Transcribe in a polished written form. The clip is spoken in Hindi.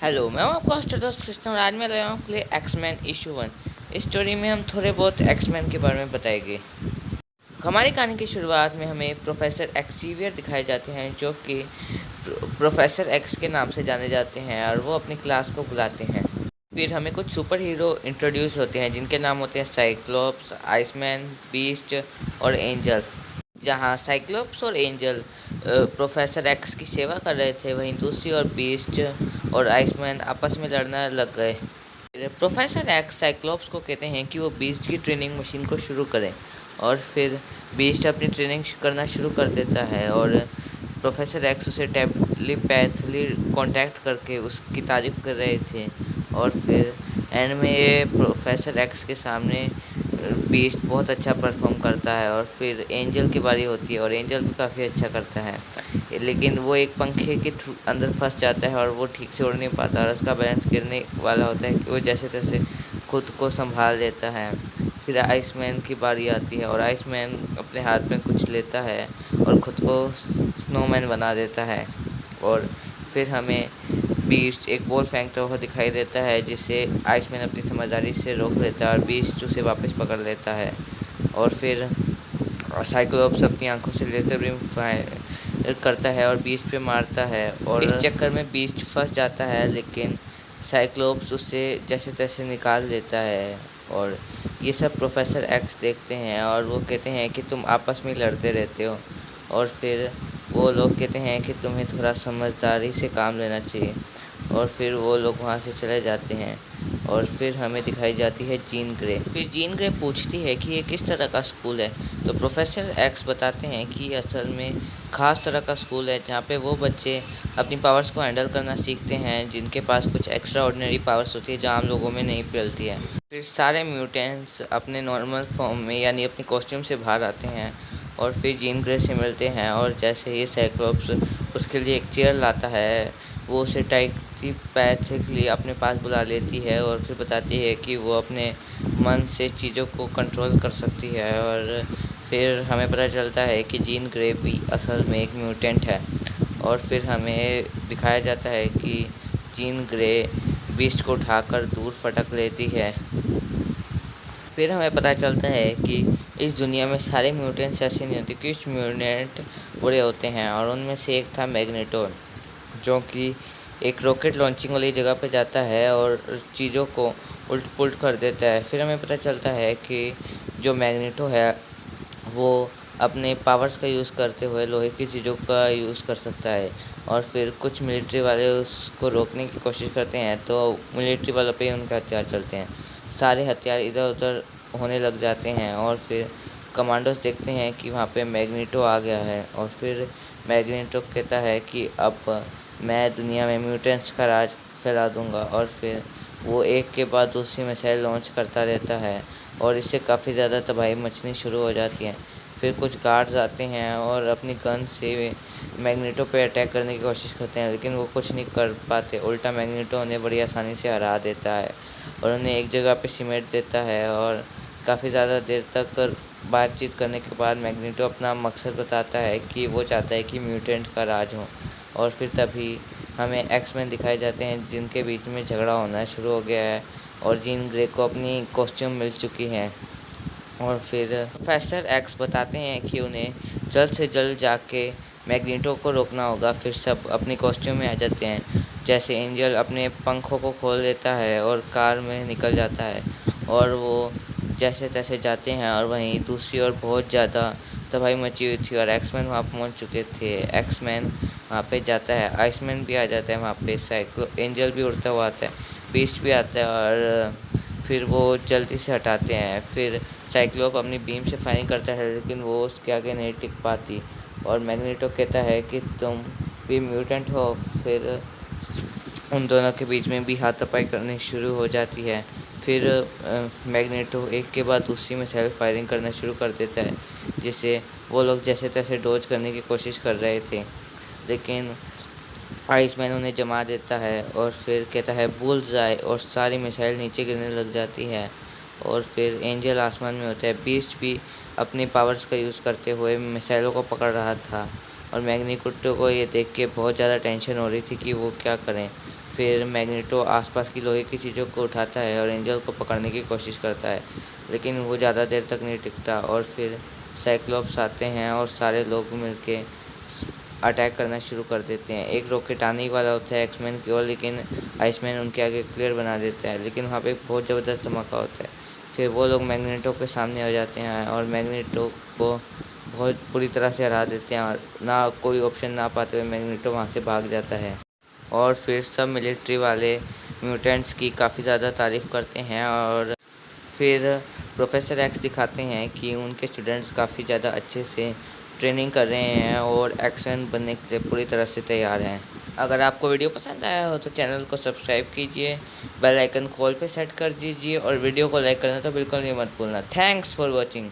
हेलो, मैं हूं आपका हॉस्टल दोस्त कृष्ण और आज मैं लाया हूं प्ले एक्समैन इशू 1। इस स्टोरी में हम थोड़े बहुत एक्समैन के बारे में बताएंगे। हमारी कहानी की शुरुआत में हमें प्रोफेसर एक्सीवियर दिखाए जाते हैं, जो कि प्रोफेसर एक्स के नाम से जाने जाते हैं और वो अपनी क्लास को बुलाते हैं। फिर हमें कुछ सुपर हीरो इंट्रोड्यूस होते हैं जिनके नाम होते हैं साइक्लोप्स, आइसमैन, बीस्ट और एंजल। जहाँ साइक्लोप्स और एंजल प्रोफेसर एक्स की सेवा कर रहे थे, वहीं दूसरी ओर बीस्ट और आइसमैन आपस में लड़ना लग गए। फिर प्रोफेसर एक्स साइक्लोप्स को कहते हैं कि वो बीस्ट की ट्रेनिंग मशीन को शुरू करें और फिर बीस्ट अपनी ट्रेनिंग करना शुरू कर देता है और प्रोफेसर एक्स उसे टेलीपैथली कांटेक्ट करके उसकी तारीफ कर रहे थे। और फिर एंड में ये प्रोफेसर एक्स के सामने बीस्ट बहुत अच्छा परफॉर्म करता है और फिर एंजल की बारी होती है और एंजल भी काफ़ी अच्छा करता है, लेकिन वो एक पंखे के अंदर फंस जाता है और वो ठीक से उड़ नहीं पाता और उसका बैलेंस गिरने वाला होता है कि वो जैसे तैसे खुद को संभाल लेता है। फिर आइसमैन की बारी आती है और आइसमैन अपने हाथ में कुछ लेता है और ख़ुद को स्नोमैन बना देता है। और फिर हमें बीस्ट एक बॉल फेंकता हुआ दिखाई देता है, जिसे आइसमैन अपनी समझदारी से रोक लेता है और बीस्ट उसे वापस पकड़ लेता है। और फिर साइक्लोप्स अपनी आंखों से लेजर बीम फायर करता है और बीस्ट पे मारता है और इस चक्कर में बीस्ट फंस जाता है, लेकिन साइक्लोप्स उससे जैसे तैसे निकाल लेता है। और ये सब प्रोफेसर एक्स देखते हैं और वो कहते हैं कि तुम आपस में लड़ते रहते हो। और फिर वो लोग कहते हैं कि तुम्हें थोड़ा समझदारी से काम लेना चाहिए। और फिर वो लोग वहाँ से चले जाते हैं। और फिर हमें दिखाई जाती है जीन ग्रे। फिर जीन ग्रे पूछती है कि ये किस तरह का स्कूल है, तो प्रोफेसर एक्स बताते हैं कि असल में ख़ास तरह का स्कूल है जहाँ पे वो बच्चे अपनी पावर्स को हैंडल करना सीखते हैं, जिनके पास कुछ एक्स्ट्रा ऑर्डिनरी पावर्स होती है जो आम लोगों में नहीं मिलती है। फिर सारे म्यूटेंट्स अपने नॉर्मल फॉर्म में यानी अपनी कॉस्ट्यूम से बाहर आते हैं और फिर जीन ग्रे से मिलते हैं। और जैसे ही साइक्लोप्स उसके लिए एक चेयर लाता है, वो उसे टेलीपैथिकली अपने पास बुला लेती है और फिर बताती है कि वो अपने मन से चीज़ों को कंट्रोल कर सकती है। और फिर हमें पता चलता है कि जीन ग्रे भी असल में एक म्यूटेंट है। और फिर हमें दिखाया जाता है कि जीन ग्रे बीस्ट को उठाकर दूर फटक लेती है। फिर हमें पता चलता है कि इस दुनिया में सारे म्यूटेंट्स ऐसे नहीं होते, कुछ म्यूटेंट बुरे होते हैं और उनमें से एक था मैग्नेटो, जो कि एक रॉकेट लॉन्चिंग वाली जगह पे जाता है और चीज़ों को उल्ट पुल्ट कर देता है। फिर हमें पता चलता है कि जो मैग्नेटो है वो अपने पावर्स का यूज़ करते हुए लोहे की चीज़ों का यूज़ कर सकता है। और फिर कुछ मिलिट्री वाले उसको रोकने की कोशिश करते हैं, तो मिलिट्री वालों पे ही उनके हथियार चलते हैं। सारे हथियार इधर उधर होने लग जाते हैं और फिर कमांडोज देखते हैं कि वहाँ पे मैग्नेटो आ गया है। और फिर मैग्नेटो कहता है कि अब मैं दुनिया में म्यूटेंट्स का राज फैला दूंगा। और फिर वो एक के बाद दूसरी मिसाइल लॉन्च करता रहता है और इससे काफ़ी ज़्यादा तबाही मचनी शुरू हो जाती है। फिर कुछ गार्ड्स आते हैं और अपनी गन से मैग्नेटो पे अटैक करने की कोशिश करते हैं, लेकिन वो कुछ नहीं कर पाते। उल्टा मैग्नेटो उन्हें बड़ी आसानी से हरा देता है और उन्हें एक जगह पे सिमेट देता है। और काफ़ी ज़्यादा देर तक बातचीत करने के बाद मैग्नेटो अपना मकसद बताता है कि वो चाहता है कि म्यूटेंट का राज हो। और फिर तभी हमें एक्समैन दिखाए जाते हैं जिनके बीच में झगड़ा होना शुरू हो गया है और जीन ग्रे को अपनी कॉस्ट्यूम मिल चुकी है। और फिर प्रोफेसर एक्स बताते हैं कि उन्हें जल्द से जल्द जाके मैग्नेटो को रोकना होगा। फिर सब अपनी कॉस्ट्यूम में आ जाते हैं। जैसे एंजल अपने पंखों को खोल देता है और कार में निकल जाता है और वो जैसे तैसे जाते हैं। और वहीं दूसरी ओर बहुत ज़्यादा तबाही मची हुई थी और एक्समैन वहाँ पहुँच चुके थे। एक्समैन वहाँ पे जाता है, आइसमैन भी आ जाता है वहाँ पे, साइक्लो एंजल भी उड़ता हुआ आता है, बीस्ट भी आता है और फिर वो जल्दी से हटाते हैं। फिर साइक्लोप अपनी बीम से फायरिंग करता है, लेकिन वो उसके आगे नहीं टिक पाती और मैग्नेटो कहता है कि तुम भी म्यूटेंट हो। फिर उन दोनों के बीच में भी हाथापाई करनी शुरू हो जाती है। फिर मैग्नेटो एक के बाद दूसरी में सेल्फ फायरिंग करना शुरू कर देता है, जिससे वो लोग जैसे तैसे डोज करने की कोशिश कर रहे थे, लेकिन आइसमैन उन्हें जमा देता है और फिर कहता है बुल्स आए और सारी मिसाइल नीचे गिरने लग जाती है। और फिर एंजल आसमान में होता है, बीस्ट भी अपनी पावर्स का यूज़ करते हुए मिसाइलों को पकड़ रहा था और मैग्नेटो को ये देख के बहुत ज़्यादा टेंशन हो रही थी कि वो क्या करें। फिर मैग्नेटो आसपास की लोहे की चीज़ों को उठाता है और एंजल को पकड़ने की कोशिश करता है, लेकिन वो ज़्यादा देर तक नहीं टिकता और फिर साइक्लोप्स आते हैं और सारे लोग मिलके अटैक करना शुरू कर देते हैं। एक रॉकेट आने ही वाला होता है एक्समैन की ओर, लेकिन आइसमैन उनके आगे क्लियर बना देता है, लेकिन वहाँ पे एक बहुत ज़बरदस्त धमाका होता है। फिर वो लोग मैग्नेटो के सामने हो जाते हैं और मैग्नेटो को बहुत बुरी तरह से हरा देते हैं और ना कोई ऑप्शन ना पाते हुए मैग्नेटो वहाँ से भाग जाता है। और फिर सब मिलिट्री वाले म्यूटेंट्स की काफ़ी ज़्यादा तारीफ़ करते हैं और फिर प्रोफेसर एक्स दिखाते हैं कि उनके स्टूडेंट्स काफ़ी ज़्यादा अच्छे से ट्रेनिंग कर रहे हैं और एक्शन बनने के लिए पूरी तरह से तैयार हैं। अगर आपको वीडियो पसंद आया हो तो चैनल को सब्सक्राइब कीजिए, बेल आइकन कॉल पे सेट कर दीजिए और वीडियो को लाइक करना तो बिल्कुल नहीं मत भूलना। Thanks for watching.